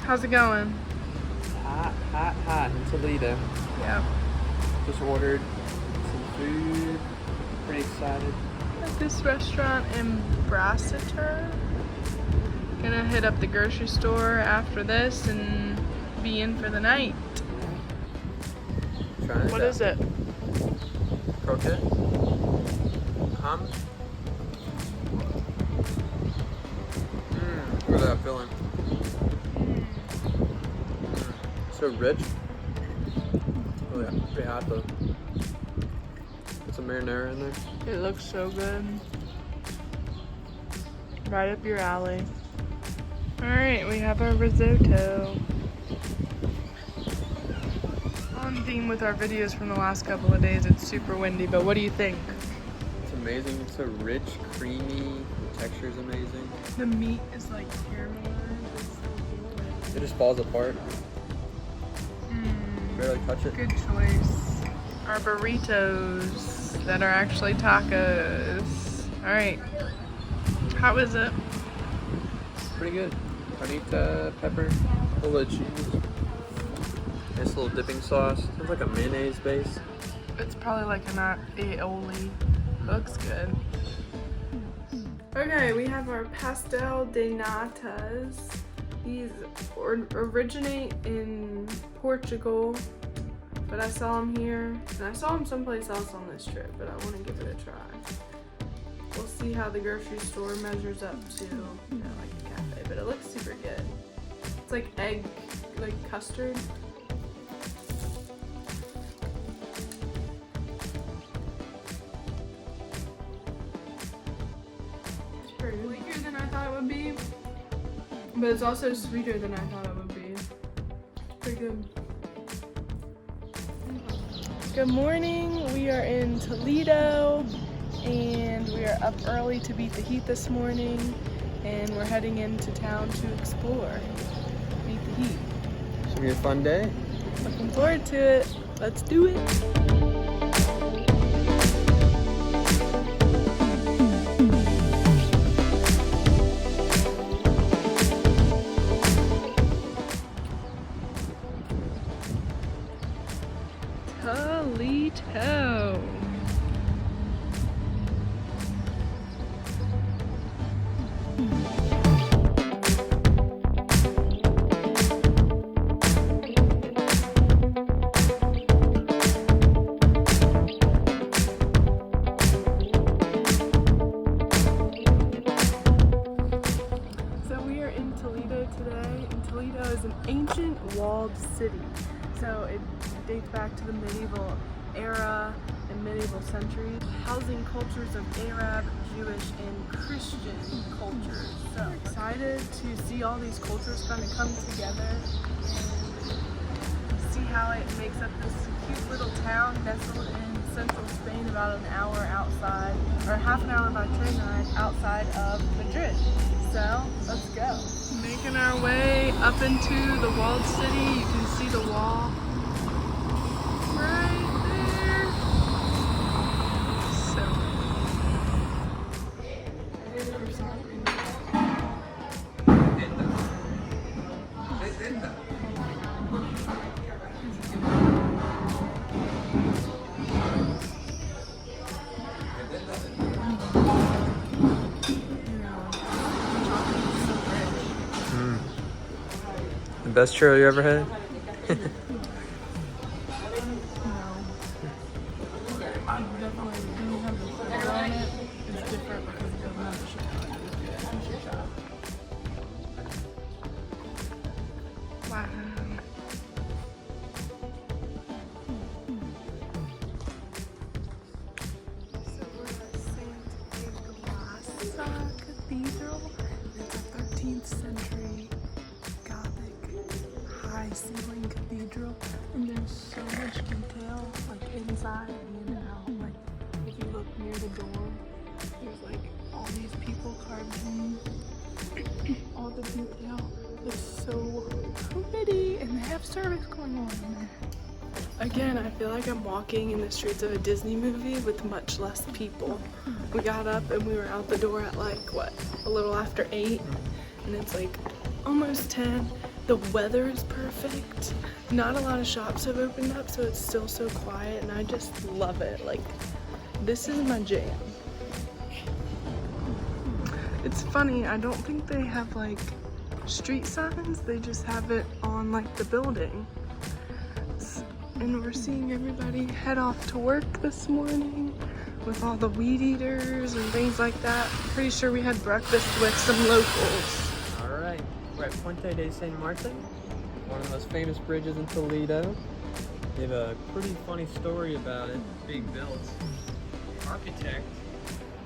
How's it going? Hot in Toledo. Yeah. Just ordered some food. Pretty excited. At this restaurant in Brassiter. Gonna hit up the grocery store after this and be in for the night. What is it? Croquette. Look at that filling. So rich. Oh yeah, pretty hot though. Put some marinara in there. It looks so good. Right up your alley. Alright, we have our risotto. On theme with our videos from the last couple of days, it's super windy, but what do you think? It's amazing. It's so rich, creamy. The texture is amazing. The meat is like caramelized. It just falls apart. Barely touch it. Good choice. Our burritos that are actually tacos. Alright. How is it? Pretty good. Carnita, pepper, a little bit of cheese. Nice little dipping sauce. It's like a mayonnaise base. It's probably like an aioli. Looks good. Okay, we have our pastel de natas. These originate in Portugal, but I saw them here, and I saw them someplace else on this trip, but I want to give it a try. We'll see how the grocery store measures up to, like a cafe, but it looks super good. It's like egg, like custard. It's pretty weaker than I thought it would be. But it's also sweeter than I thought it would be. Pretty good. Good morning. We are in Toledo and we are up early to beat the heat this morning, and we're heading into town to explore. Beat the heat. It's gonna be a fun day. Looking forward to it. Let's do it. Toledo. So we are in Toledo today, and Toledo is an ancient walled city. So it dates back to the medieval era and medieval centuries, housing cultures of Arab, Jewish, and Christian cultures. So excited to see all these cultures kind of come together and see how it makes up this cute little town nestled in central Spain, about an hour outside, or half an hour by train ride outside of Madrid. So let's go. Making our way up into the walled city. You can see the wall right there. So The best churro you ever had? I definitely do have the flavor on it. It's different because it doesn't have the sugar. It's good. Wow. So we're at St. Ignace Cathedral. It's a 13th century Gothic high ceiling cathedral, and there's so much detail like inside and out. Like if you look near the door, there's like all these people carved in. All the detail is so pretty, and they have service going on in there. Again, I feel like I'm walking in the streets of a Disney movie with much less people. We got up and we were out the door at like, what, a little after 8, and it's like almost 10, The weather is perfect. Not a lot of shops have opened up, so it's still so quiet, and I just love it. Like, this is my jam. It's funny, I don't think they have like street signs, they just have it on like the building. And we're seeing everybody head off to work this morning with all the weed eaters and things like that. Pretty sure we had breakfast with some locals. All right, we're at Puente de San Martin, one of the most famous bridges in Toledo. They have a pretty funny story about it being built. The architect,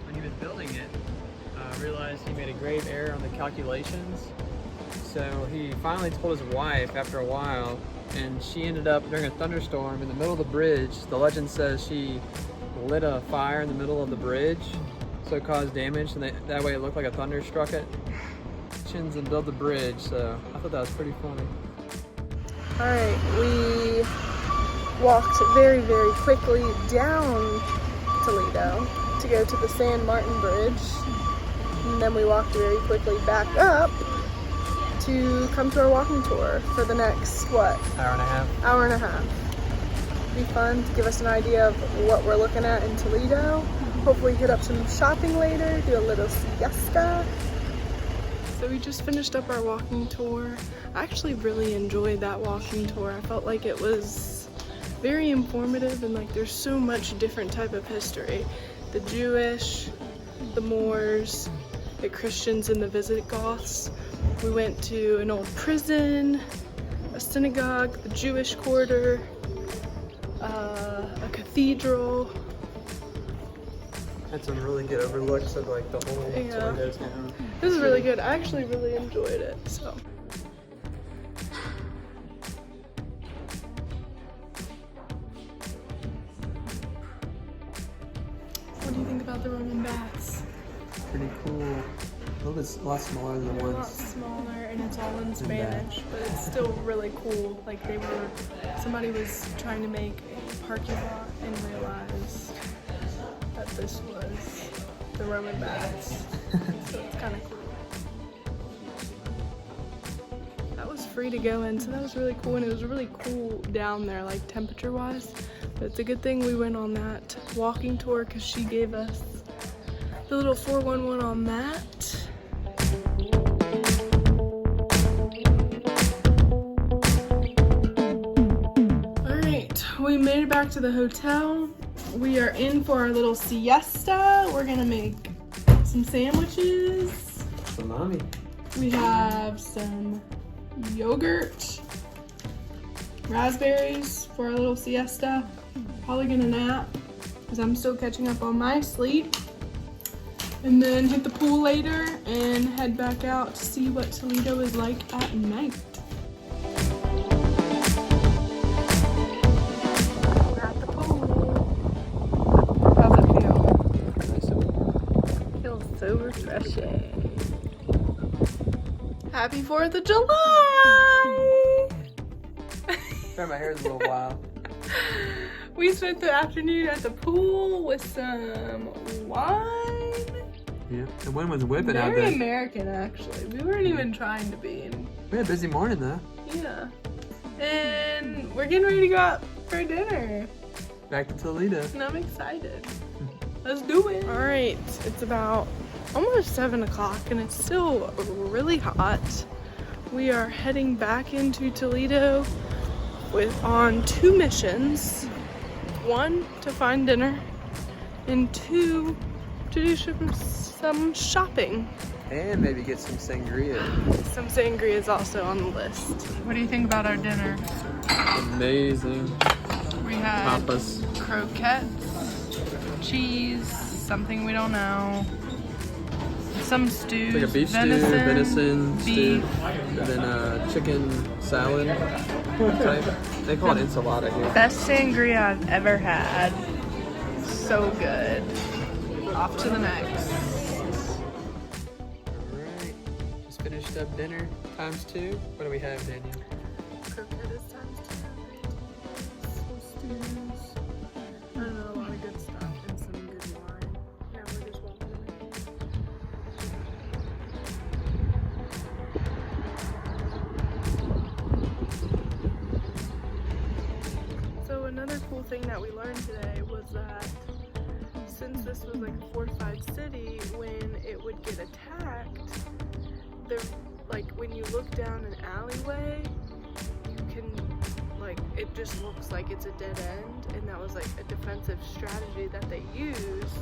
when he was building it, realized he made a grave error on the calculations. So he finally told his wife after a while, and she ended up during a thunderstorm in the middle of the bridge. The legend says she lit a fire in the middle of the bridge, so it caused damage, and that way it looked like a thunder struck it. And build the bridge, so I thought that was pretty funny. All right, we walked very, very quickly down Toledo to go to the San Martin Bridge, and then we walked very quickly back up to come to our walking tour for the next, what? Hour and a half. Hour and a half. Be fun to give us an idea of what we're looking at in Toledo. Hopefully hit up some shopping later, do a little siesta. So we just finished up our walking tour. I actually really enjoyed that walking tour. I felt like it was very informative, and like there's so much different type of history. The Jewish, the Moors, the Christians, and the Visigoths. We went to an old prison, a synagogue, the Jewish quarter, a cathedral. Had some really good overlooks of like the whole Toledo town. This is really good. I actually really enjoyed it. So. What do you think about the Roman baths? Pretty cool. A lot smaller than the A lot ones. smaller, and it's all in Spanish, but it's still really cool. Like somebody was trying to make a parking lot and realized that this was the Roman baths. So it's kind of cool. That was free to go in, so that was really cool, and it was really cool down there, like temperature-wise. But it's a good thing we went on that walking tour because she gave us the little 411 on that. We made it back to the hotel. We are in for our little siesta. We're gonna make some sandwiches. Salami. We have some yogurt, raspberries for our little siesta. Probably gonna nap because I'm still catching up on my sleep. And then hit the pool later and head back out to see what Toledo is like at night. So refreshing. Happy 4th of July! Sorry, my hair is a little wild. We spent the afternoon at the pool with some wine. Yeah, the wind was whipping out there. Very American, actually. We weren't even trying to be. We had a busy morning, though. Yeah. And we're getting ready to go out for dinner. Back to Toledo. And I'm excited. Let's do it. All right, it's about almost 7 o'clock and it's still really hot. We are heading back into Toledo on 2 missions. 1, to find dinner, and 2, to do some shopping. And maybe get some sangria. Some sangria is also on the list. What do you think about our dinner? Amazing. We had Tapas. croquettes, cheese, something we don't know, some stews, Like a beef venison stew, and then chicken salad type. They call it enchilada here. Best sangria I've ever had. So good. Off to the next. Alright, just finished up dinner, ×2. What do we have, Daniel? Croquettes ×2. Some stews. I don't know, a lot of good stuff and some good wine. Now we're just walking away. thing that we learned today was that since this was like a fortified city, when it would get attacked, there, like when you look down an alleyway, you can, like, it just looks like it's a dead end, and that was like a defensive strategy that they used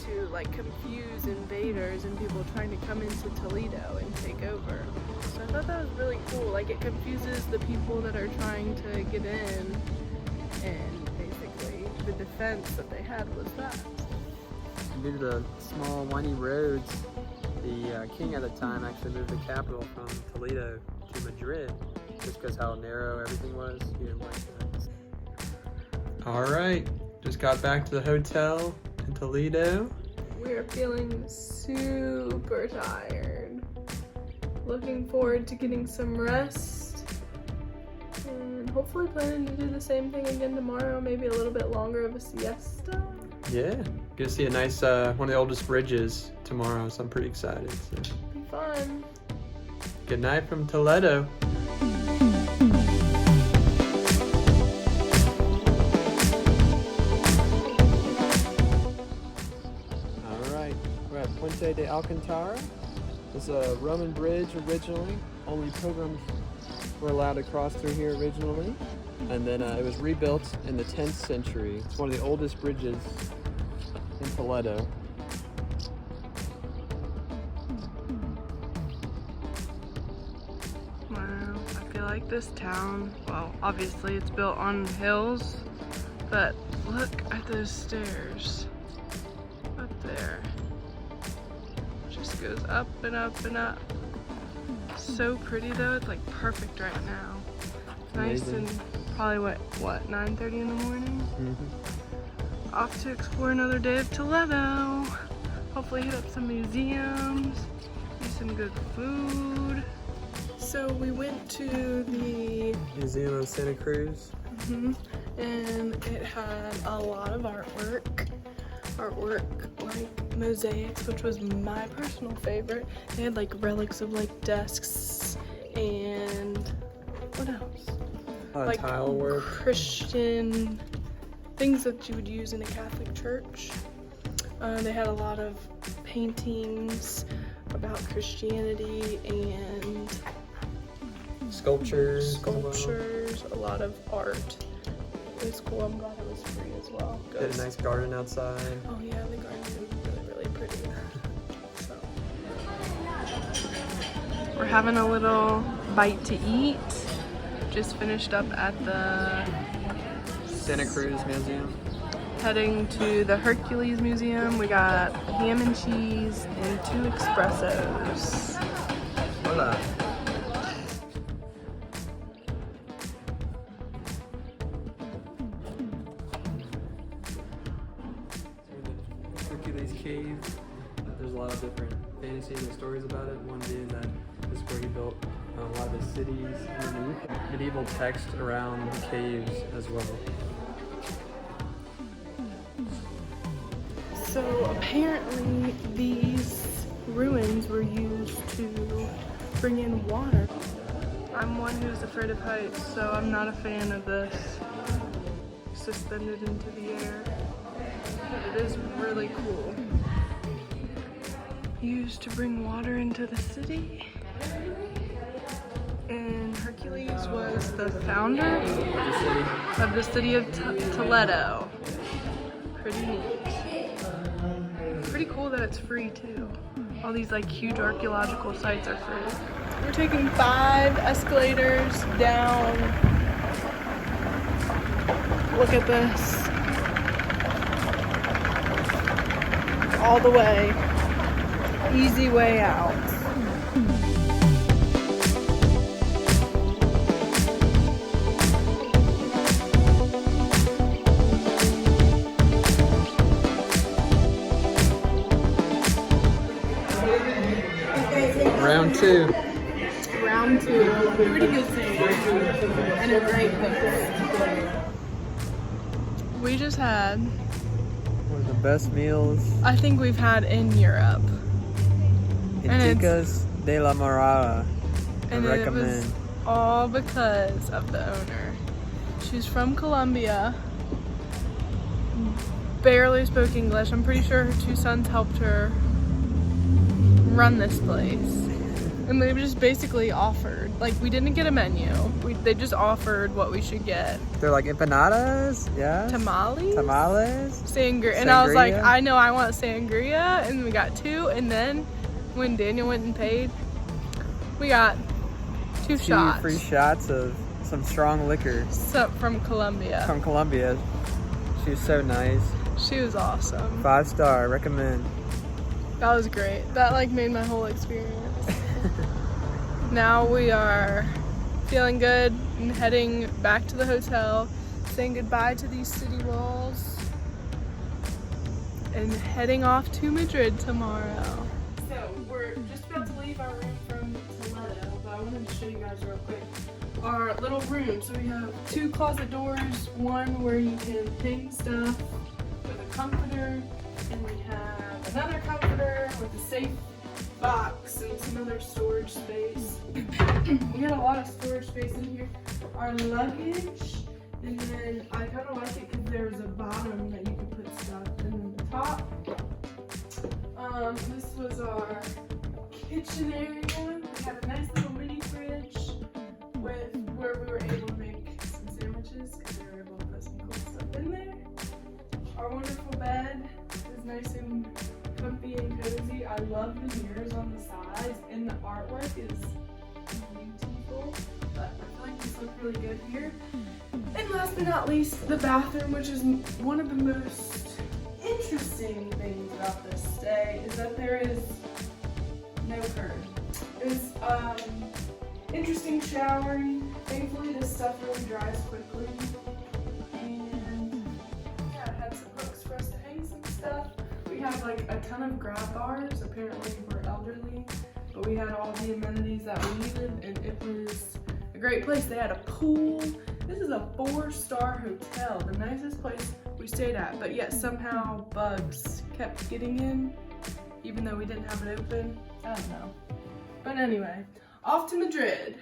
to like confuse invaders and people trying to come into Toledo and take over. So I thought that was really cool. Like, it confuses the people that are trying to get in, and basically the defense that they had was that. Due to the small windy roads, the king at the time actually moved the capital from Toledo to Madrid, just because how narrow everything was. He didn't like that. All right, just got back to the hotel in Toledo. We are feeling super tired. Looking forward to getting some rest, and hopefully planning to do the same thing again tomorrow, maybe a little bit longer of a siesta. Yeah, gonna see a nice, one of the oldest bridges tomorrow, so I'm pretty excited. So. Be fun. Good night from Toledo. Alright, we're at Puente de Alcantara. It's a Roman bridge originally. Only pilgrims were allowed to cross through here originally. And then it was rebuilt in the 10th century. It's one of the oldest bridges in Toledo. Wow, I feel like this town, well, obviously it's built on hills, but look at those stairs up there. It just goes up and up and up. So pretty though, it's like perfect right now. Nice. Amazing. And probably what 9:30 in the morning? Mm-hmm. Off to explore another day of Toledo. Hopefully hit up some museums, eat some good food. So we went to the Museum of Santa Cruz. and it had a lot of artwork like mosaics, which was my personal favorite. They had like relics of like desks and what else? Like tile work. Christian things that you would use in a Catholic church. They had a lot of paintings about Christianity and Sculptures. a lot of art. It was cool. I'm glad it was free as well. They had a nice garden outside. Oh yeah, the garden is really, really pretty. So we're having a little bite to eat. Just finished up at the Santa Cruz Museum. Heading to the Hercules Museum. We got ham and cheese and 2 espressos. Hola. Hercules Cave. There's a lot of different fantasies and stories about it. One being that this is where he built a lot of his cities underneath. Medieval text around the caves as well. So apparently these ruins were used to bring in water. I'm one who's afraid of heights, so I'm not a fan of this suspended into the air. But it is really cool. Used to bring water into the city. And Hercules was the founder of the city of Toledo. Pretty neat. Pretty cool that it's free too. All these like huge archaeological sites are free. We're taking 5 escalators down. Look at this. All the way. Easy way out. Round 2. Round 2. Pretty good thing. And a great place. We just had One of the best meals. I think we've had in Europe. Anticas de la Morada. I And it recommend. was all because of the owner. She's from Colombia barely spoke English. I'm pretty sure her 2 sons helped her run this place. And they just basically offered, like, we didn't get a menu. They just offered what we should get. They're like empanadas, yeah. Tamales? Sangria. And I was like, I know I want sangria. And we got 2. And then when Daniel went and paid, we got 2 shots. 2 free shots of some strong liquor. From Colombia. From Colombia. She was so nice. She was awesome. 5-star, recommend. That was great. That like made my whole experience. Now we are feeling good and heading back to the hotel, saying goodbye to these city walls, and heading off to Madrid tomorrow. So we're just about to leave our room from Toledo, but I wanted to show you guys real quick our little room. So we have 2 closet doors, one where you can hang stuff with a comforter, and we have another comforter with a safe box and some other storage space. We had a lot of storage space in here. Our luggage, and then I kind of like it because there's a bottom that you can put stuff, and then the top. This was our kitchen area. We had a nice little mini fridge with where we were able to make some sandwiches because we were able to put some cool stuff in there. Our wonderful bed is nice and comfy and cozy. I love the mirrors on the sides, and the artwork is beautiful. But I feel like this looks really good here. And last but not least, the bathroom, which is one of the most interesting things about this stay, is that there is no curtain. It's interesting showering. Thankfully, this stuff really dries quickly. And yeah, it had some hooks for us to hang some stuff. We had like a ton of grab bars. Apparently we're elderly, but we had all the amenities that we needed, and it was a great place. They had a pool. This is a 4-star hotel, the nicest place we stayed at, but yet somehow bugs kept getting in, even though we didn't have it open. I don't know. But anyway, off to Madrid.